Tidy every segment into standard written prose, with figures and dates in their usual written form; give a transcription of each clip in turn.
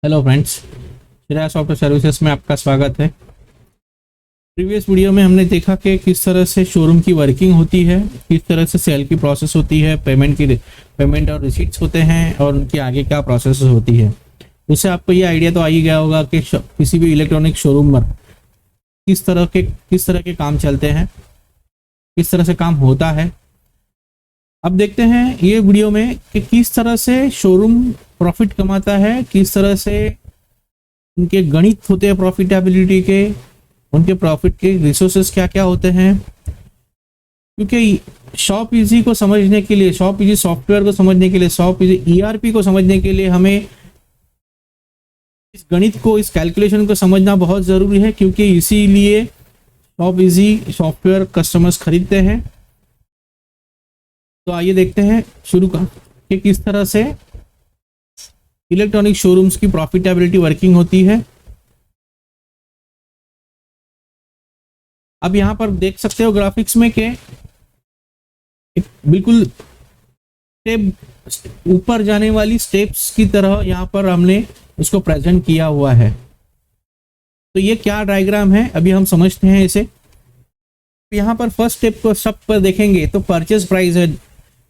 Hello friends, Shreya software services में आपका स्वागत है। प्रीवियस वीडियो में हमने देखा कि किस तरह से शोरूम की वर्किंग होती है, किस तरह से सेल की प्रोसेस होती है, पेमेंट और रिसीट्स होते हैं और उनकी आगे क्या प्रोसेस होती है। उससे आपको ये आइडिया तो आ ही गया होगा कि किसी भी इलेक्ट्रॉनिक शोरूम में किस तरह के काम चलते हैं, किस तरह से काम होता है। अब देखते हैं ये वीडियो में कि किस तरह से शोरूम प्रॉफिट कमाता है, किस तरह से उनके गणित होते हैं प्रॉफिटेबिलिटी के, उनके प्रॉफिट के रिसोर्सेस क्या क्या होते हैं। क्योंकि शॉप इजी को समझने के लिए, शॉप इजी सॉफ्टवेयर को समझने के लिए, शॉप इजी ईआरपी को समझने के लिए हमें इस गणित को, इस कैलकुलेशन को समझना बहुत ज़रूरी है। क्योंकि इसीलिए शॉप इजी सॉफ्टवेयर कस्टमर्स खरीदते हैं। तो आइए देखते हैं शुरू का कि किस तरह से इलेक्ट्रॉनिक शोरूम्स की प्रॉफिटेबिलिटी वर्किंग होती है। अब यहां पर देख सकते हो ग्राफिक्स में कि बिल्कुल स्टेप ऊपर जाने वाली स्टेप्स की तरह यहां पर हमने उसको प्रेजेंट किया हुआ है। तो ये क्या डायग्राम है अभी हम समझते हैं इसे। यहां पर फर्स्ट स्टेप को सब पर देखेंगे तो परचेज प्राइस है।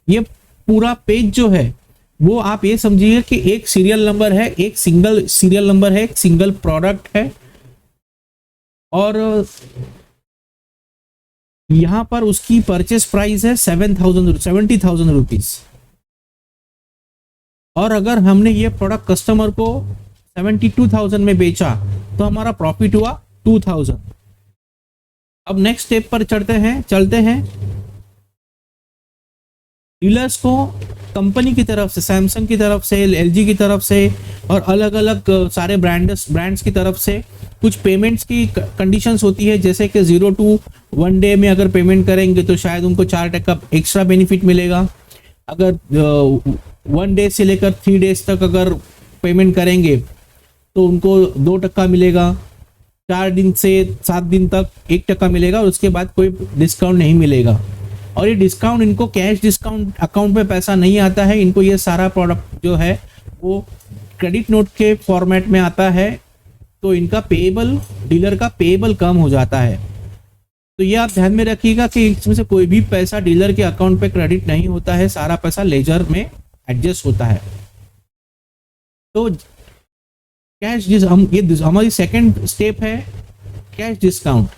ये पूरा पेज जो है वो आप ये समझिए कि एक सीरियल नंबर है, एक सिंगल सीरियल नंबर है, एक सिंगल प्रोडक्ट है। और यहां पर उसकी परचेस प्राइस है 70,000 रुपीज। और अगर हमने ये प्रोडक्ट कस्टमर को 72,000 में बेचा तो हमारा प्रॉफिट हुआ 2,000। अब नेक्स्ट स्टेप पर चलते हैं। डीलर्स को कंपनी की तरफ से, सैमसंग की तरफ से, एलजी की तरफ से और अलग अलग सारे ब्रांड्स की तरफ से कुछ पेमेंट्स की कंडीशंस होती है। जैसे कि 0 to 1 डे में अगर पेमेंट करेंगे तो शायद उनको 4% एक्स्ट्रा बेनिफिट मिलेगा। अगर 1 डे से लेकर 3 डेज तक अगर पेमेंट करेंगे तो उनको 2% मिलेगा। 4 दिन से 7 दिन तक 1% मिलेगा और उसके बाद कोई डिस्काउंट नहीं मिलेगा। और ये डिस्काउंट इनको कैश डिस्काउंट अकाउंट में पैसा नहीं आता है, इनको ये सारा प्रोडक्ट जो है वो क्रेडिट नोट के फॉर्मेट में आता है। तो इनका पेएबल, डीलर का पेएबल कम हो जाता है। तो ये आप ध्यान में रखिएगा कि इसमें से कोई भी पैसा डीलर के अकाउंट पे क्रेडिट नहीं होता है, सारा पैसा लेजर में एडजस्ट होता है। तो कैश हमारी सेकेंड स्टेप है कैश डिस्काउंट।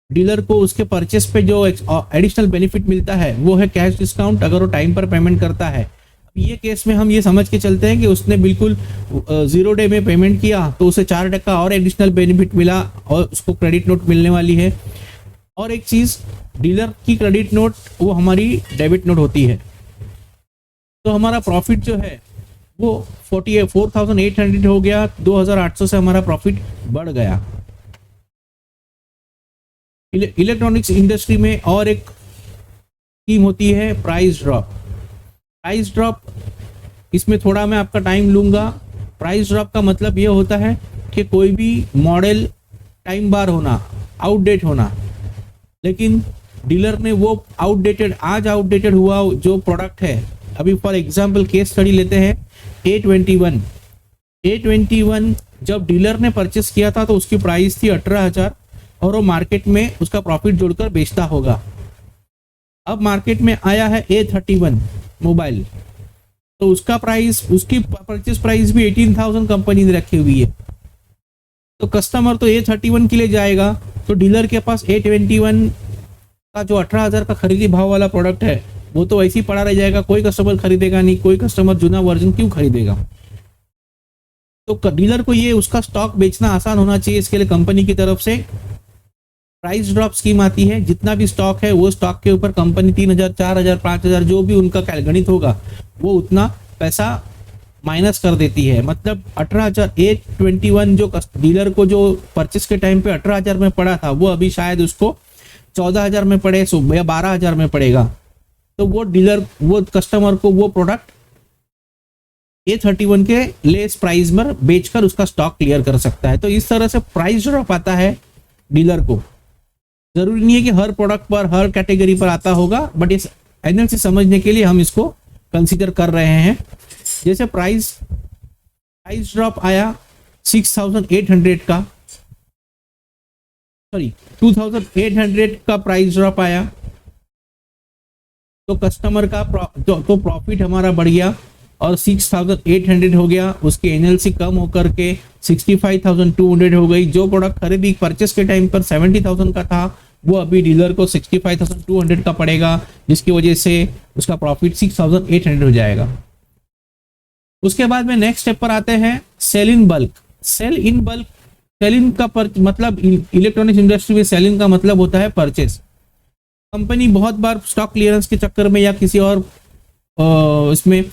डीलर को उसके परचेस पे जो एडिशनल बेनिफिट मिलता है वो है कैश डिस्काउंट, अगर वो टाइम पर पेमेंट करता है। ये केस में हम ये समझ के चलते हैं कि उसने बिल्कुल 0 डे में पेमेंट किया तो उसे 4% और एडिशनल बेनिफिट मिला और उसको क्रेडिट नोट मिलने वाली है। और एक चीज़, डीलर की क्रेडिट नोट वो हमारी डेबिट नोट होती है। तो हमारा प्रॉफिट जो है वो 4,800 हो गया, 2,800 से हमारा प्रॉफिट बढ़ गया। इलेक्ट्रॉनिक्स इंडस्ट्री में और एक स्कीम होती है प्राइस ड्रॉप। प्राइस ड्रॉप, इसमें थोड़ा मैं आपका टाइम लूंगा। प्राइस ड्रॉप का मतलब ये होता है कि कोई भी मॉडल टाइम बार होना, आउटडेट होना, लेकिन डीलर ने वो आज आउटडेटेड हुआ जो प्रोडक्ट है। अभी फॉर एग्जांपल केस स्टडी लेते हैं A21 जब डीलर ने परचेस किया था तो उसकी प्राइस थी 18,000 और वो मार्केट में उसका प्रॉफिट जोड़कर बेचता होगा। अब मार्केट में आया है A31 मोबाइल, तो उसका प्राइस, उसकी परचेस प्राइस भी 18,000 कंपनी ने रखी हुई है। तो कस्टमर तो A31 के लिए जाएगा, तो डीलर के पास A21 का जो 18,000 का खरीदी भाव वाला प्रोडक्ट है वो तो ऐसे ही पड़ा रह जाएगा, कोई कस्टमर खरीदेगा नहीं। कोई कस्टमर जुना वर्जन क्यों खरीदेगा। तो डीलर को ये उसका स्टॉक बेचना आसान होना चाहिए, इसके लिए कंपनी की तरफ से प्राइस ड्रॉप स्कीम आती है। जितना भी स्टॉक है वो स्टॉक के ऊपर कंपनी 3,000, 4,000, 5,000 जो भी उनका गणित होगा वो उतना पैसा माइनस कर देती है। मतलब 18,000 A21 जो डीलर को जो परचेस के टाइम पे 18,000 में पड़ा था वो अभी शायद उसको 14,000 में पड़े या 12,000 में पड़ेगा। तो वो कस्टमर को वो प्रोडक्ट A31 के लेस प्राइस में बेचकर उसका स्टॉक क्लियर कर सकता है। तो इस तरह से प्राइस ड्रॉप आता है डीलर को। जरूरी नहीं है कि हर प्रोडक्ट पर, हर कैटेगरी पर आता होगा, बट इस एनालिसिस समझने के लिए हम इसको कंसीडर कर रहे हैं। जैसे प्राइस प्राइस ड्रॉप आया 6800 का, सॉरी 2800 का प्राइस ड्रॉप आया, तो कस्टमर का तो प्रॉफिट हमारा बढ़ गया और 6800 हो गया। उसकी एनएलसी कम होकर के 65,200 हो गई। जो प्रोडक्ट खरीदी परचेस के टाइम पर 70,000 का था, वो अभी डीलर को 65,200 का पड़ेगा, जिसकी वजह से उसका प्रॉफिट 6800 हो जाएगा। उसके बाद में नेक्स्ट स्टेप पर आते हैं sell in bulk. Sell in bulk, sell in का मतलब इलेक्ट्रॉनिक्स इंडस्ट्री में सेल इन का मतलब होता है परचेस। कंपनी बहुत बार स्टॉक क्लियरेंस के चक्कर में या किसी और इसमें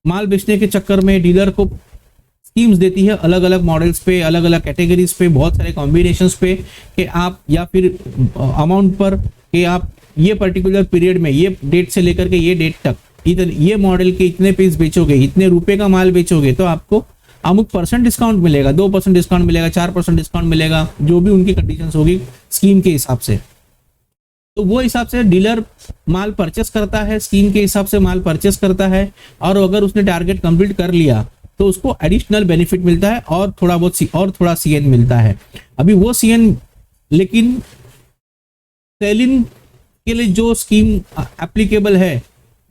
माल बेचने के चक्कर में डीलर को स्कीम्स देती है अलग अलग मॉडल्स पे, अलग अलग कैटेगरीज पे, बहुत सारे कॉम्बिनेशंस पे कि आप, या फिर अमाउंट पर कि आप ये पर्टिकुलर पीरियड में, ये डेट से लेकर के ये डेट तक ये मॉडल के इतने पीस बेचोगे, इतने रुपए का माल बेचोगे तो आपको अमुक % डिस्काउंट मिलेगा, 2% डिस्काउंट मिलेगा, 4% डिस्काउंट मिलेगा, जो भी उनकी कंडीशंस होगी स्कीम के हिसाब से। तो वो हिसाब से डीलर माल परचेस करता है, स्कीम के हिसाब से माल परचेस करता है, और अगर उसने टारगेट कंप्लीट कर लिया तो उसको एडिशनल बेनिफिट मिलता है और थोड़ा सीएन मिलता है। अभी वो सीएन, लेकिन सेलिंग के लिए जो स्कीम एप्लीकेबल है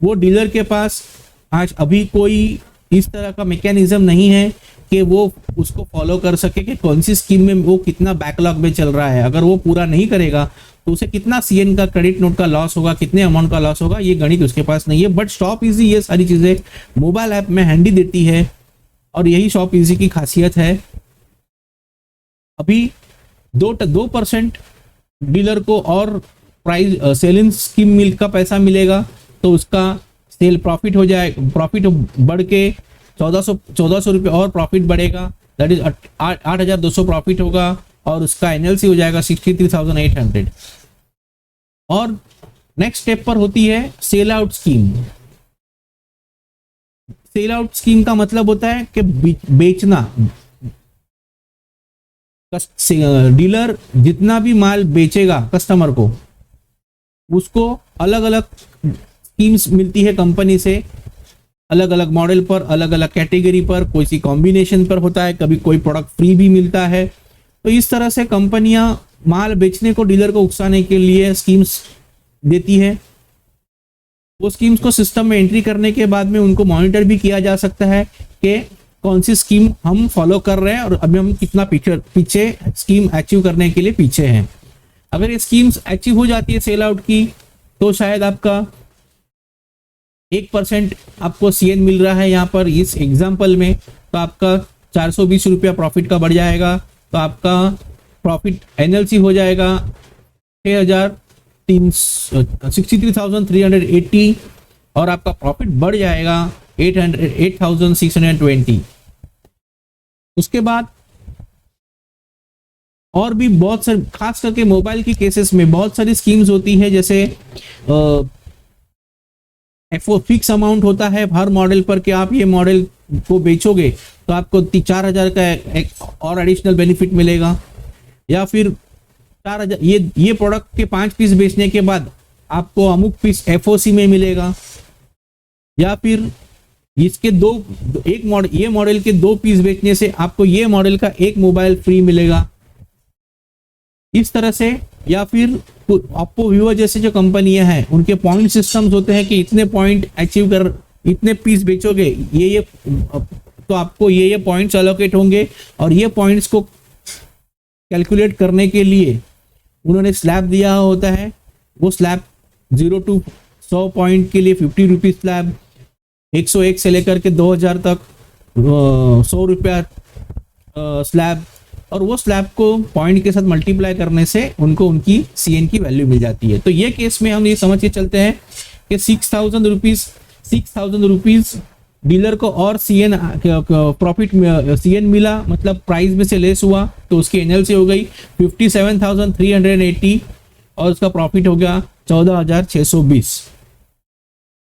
वो डीलर के पास आज अभी कोई इस तरह का मैकेनिज्म नहीं है कि वो उसको फॉलो कर सके कि कौन सी स्कीम में वो कितना बैकलॉग में चल रहा है। अगर वो पूरा नहीं करेगा तो उसे कितना सीएन का क्रेडिट नोट का लॉस होगा, कितने अमाउंट का लॉस होगा, ये गणित उसके पास नहीं है। बट शॉप इजी ये सारी चीजें मोबाइल ऐप में हैंडी देती है और यही शॉप इजी की खासियत है। अभी 2% डीलर को और प्राइस सेलिंग स्कीम मिल का पैसा मिलेगा तो उसका सेल प्रॉफिट हो जाए, प्रॉफिट बढ़ के 1400 रुपये और प्रॉफिट बढ़ेगा, दैट इज 8,200 प्रॉफिट होगा और उसका एनएलसी हो जाएगा 63,800। और नेक्स्ट स्टेप पर होती है sell out scheme. Sell out scheme का मतलब होता है कि बेचना। डीलर जितना भी माल बेचेगा कस्टमर को, उसको अलग अलग स्कीम्स मिलती है कंपनी से, अलग अलग मॉडल पर, अलग अलग कैटेगरी पर, कोई सी कॉम्बिनेशन पर होता है, कभी कोई प्रोडक्ट फ्री भी मिलता है। तो इस तरह से कंपनियां माल बेचने को डीलर को उकसाने के लिए स्कीम्स देती है। वो स्कीम्स को सिस्टम में एंट्री करने के बाद में उनको मॉनिटर भी किया जा सकता है कि कौन सी स्कीम हम फॉलो कर रहे हैं और अभी हम कितना पीछे स्कीम अचीव करने के लिए पीछे हैं। अगर ये स्कीम्स अचीव हो जाती है सेल आउट की, तो शायद आपका 1% आपको सीएन मिल रहा है यहाँ पर इस एग्जाम्पल में, तो आपका 420 रुपया प्रॉफिट का बढ़ जाएगा। तो आपका प्रॉफिट एनएलसी हो जाएगा 63,380 और आपका प्रॉफिट बढ़ जाएगा 8,620। उसके बाद और भी बहुत सारे, खास करके मोबाइल की केसेस में बहुत सारी स्कीम्स होती है, जैसे एफओ फिक्स अमाउंट होता है हर मॉडल पर कि आप ये मॉडल को बेचोगे तो आपको 4,000 का एक और एडिशनल बेनिफिट मिलेगा, या फिर 4,000 ये प्रोडक्ट के 5 पीस बेचने के बाद आपको अमुक पीस एफओसी में मिलेगा, या फिर इसके ये मॉडल के 2 पीस बेचने से आपको ये मॉडल का एक मोबाइल फ्री मिलेगा, इस तरह से। या फिर ओप्पो वीवो जैसे जो कंपनियां हैं उनके पॉइंट सिस्टम्स होते हैं कि इतने पॉइंट अचीव कर, इतने पीस बेचोगे ये तो आपको ये पॉइंट्स अलोकेट होंगे, और ये पॉइंट्स को कैलकुलेट करने के लिए उन्होंने स्लैब दिया होता है। वो स्लैब 0 to 100 पॉइंट के लिए 50 रुपीज स्लैब, 101 से लेकर के 2000 तक 100 रुपया स्लैब, और वो स्लैब को पॉइंट के साथ मल्टीप्लाई करने से उनको उनकी सीएन की वैल्यू मिल जाती है। तो ये केस में हम ये समझ के चलते हैं कि 6,000 रुपीज डीलर को और सीएन प्रॉफिट सीएन मिला, मतलब प्राइस में से लेस हुआ, तो उसकी एनएलसी हो गई 57,380 और उसका प्रॉफिट हो गया 14,620।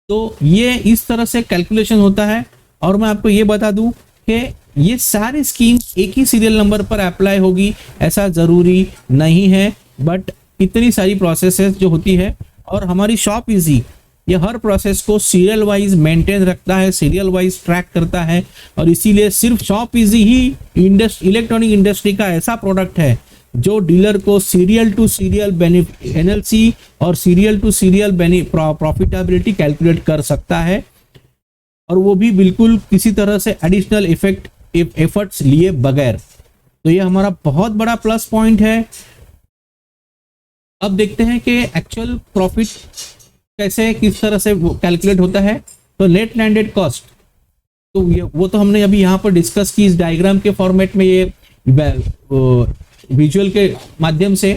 तो ये इस तरह से कैलकुलेशन होता है। और मैं आपको ये बता दूं कि ये सारी स्कीम एक ही सीरियल नंबर पर अप्लाई होगी ऐसा जरूरी नहीं है, बट इतनी सारी प्रोसेसेस जो होती है। और हमारी शॉप इजी ये हर प्रोसेस को सीरियल वाइज मेंटेन रखता है, सीरियल वाइज ट्रैक करता है, और इसीलिए सिर्फ शॉप इजी ही इलेक्ट्रॉनिक इंडस्ट्री का ऐसा प्रोडक्ट है जो डीलर को सीरियल टू सीरियल एनएलसी और serial to serial profitability calculate कर सकता है, और वो भी बिल्कुल किसी तरह से एडिशनल एफर्ट्स लिए बगैर। तो ये हमारा बहुत बड़ा प्लस पॉइंट है। अब देखते हैं कि एक्चुअल प्रॉफिट कैसे किस तरह से कैलकुलेट होता है। तो नेट लैंडेड कॉस्ट, तो वो तो हमने अभी यहाँ पर डिस्कस की इस डायग्राम के फॉर्मेट में, ये विजुअल के माध्यम से,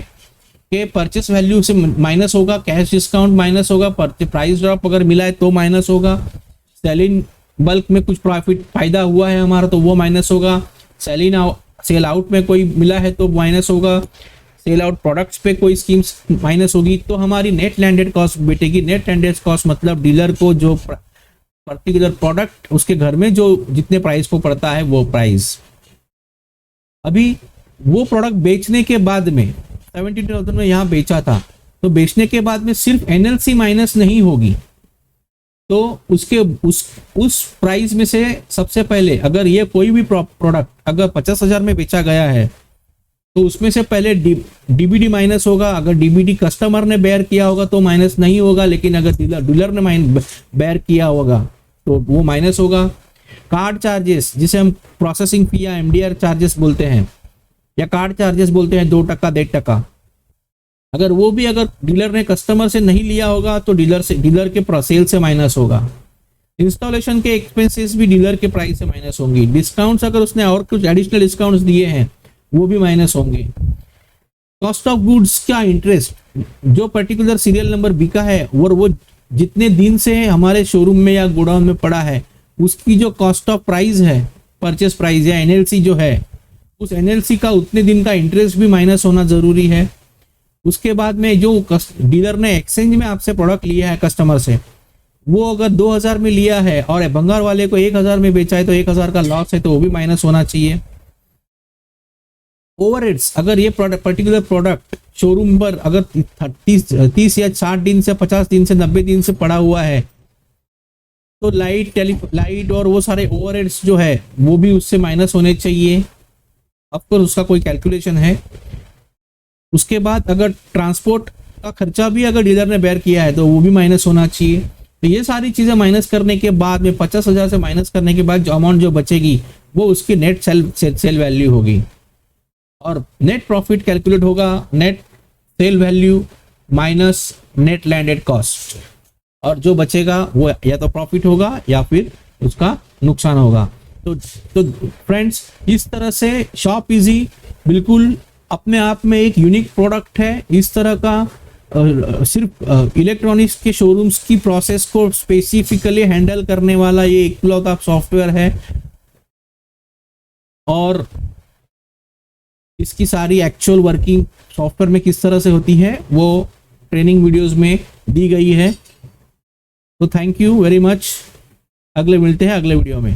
कि परचेस वैल्यू से माइनस होगा, कैश डिस्काउंट माइनस होगा, प्राइस ड्रॉप अगर मिला है तो माइनस होगा, सेल इन बल्क में कुछ प्रॉफिट फायदा हुआ है हमारा तो वो माइनस होगा, सेल आउट में कोई मिला है तो माइनस होगा, सेल आउट प्रोडक्ट्स पे कोई स्कीम्स माइनस होगी, तो हमारी नेट लैंडेड कॉस्ट बैठेगी। नेट लैंडेड कॉस्ट मतलब डीलर को जो पर्टिकुलर प्रोडक्ट उसके घर में जो जितने प्राइस को पड़ता है वो प्राइस। अभी वो प्रोडक्ट बेचने के बाद में 72,000 में यहाँ बेचा था, तो बेचने के बाद में सिर्फ एनएलसी माइनस नहीं होगी, तो उसके उस प्राइस में से सबसे पहले अगर ये कोई भी प्रोडक्ट अगर 50,000 में बेचा गया है तो उसमें से पहले डीबीडी माइनस होगा। अगर डीबीडी कस्टमर ने बेयर किया होगा तो माइनस नहीं होगा, लेकिन अगर डीलर ने बेयर किया होगा तो वो माइनस होगा। कार्ड चार्जेस, जिसे हम प्रोसेसिंग फी या एमडीआर चार्जेस बोलते हैं या कार्ड चार्जेस बोलते हैं, 2%, 1.5%, अगर वो भी अगर डीलर ने कस्टमर से नहीं लिया होगा तो डीलर के सेल से माइनस होगा। इंस्टॉलेशन के एक्सपेंसेस भी डीलर के प्राइस से माइनस होंगी। डिस्काउंट्स अगर उसने और कुछ एडिशनल डिस्काउंट्स दिए हैं वो भी माइनस होंगे। कॉस्ट ऑफ गुड्स का इंटरेस्ट, जो पर्टिकुलर सीरियल नंबर बिका है और वो जितने दिन से हमारे शोरूम में या गोडाउन में पड़ा है उसकी जो कॉस्ट ऑफ प्राइस है, परचेस प्राइस या एनएलसी जो है, उस एनएलसी का उतने दिन का इंटरेस्ट भी माइनस होना जरूरी है। उसके बाद में जो डीलर ने एक्सचेंज में आपसे प्रोडक्ट लिया है कस्टमर से, वो अगर 2,000 में लिया है और बंगाल वाले को 1,000 में बेचा है तो 1,000 का लॉस है, तो वो भी माइनस होना चाहिए। ओवरहेड्स, अगर ये पर्टिकुलर प्रोडक्ट शोरूम पर अगर 30 या 60 दिन से 50 दिन से 90 दिन से पड़ा हुआ है तो लाइट और वो सारे ओवरहेड्स जो है वो भी उससे माइनस होने चाहिए। ऑफकोर्स उसका कोई कैलकुलेशन है। उसके बाद अगर ट्रांसपोर्ट का खर्चा भी अगर डीलर ने बेयर किया है तो वो भी माइनस होना चाहिए। तो ये सारी चीज़ें माइनस करने के बाद में 50,000 से माइनस करने के बाद जो अमाउंट जो बचेगी वो उसकी नेट सेल वैल्यू होगी, और नेट प्रॉफिट कैलकुलेट होगा net cell value minus net landed cost, और जो बचेगा वो या तो प्रॉफिट होगा या फिर उसका नुकसान होगा। तो फ्रेंड्स, इस तरह से शॉप इजी बिल्कुल अपने आप में एक यूनिक प्रोडक्ट है। इस तरह का सिर्फ इलेक्ट्रॉनिक्स के शोरूम्स की प्रोसेस को स्पेसिफिकली हैंडल करने वाला ये इकलौता सॉफ्टवेयर है, और इसकी सारी एक्चुअल वर्किंग सॉफ्टवेयर में किस तरह से होती है वो ट्रेनिंग वीडियोस में दी गई है। तो थैंक यू वेरी मच। अगले मिलते हैं अगले वीडियो में।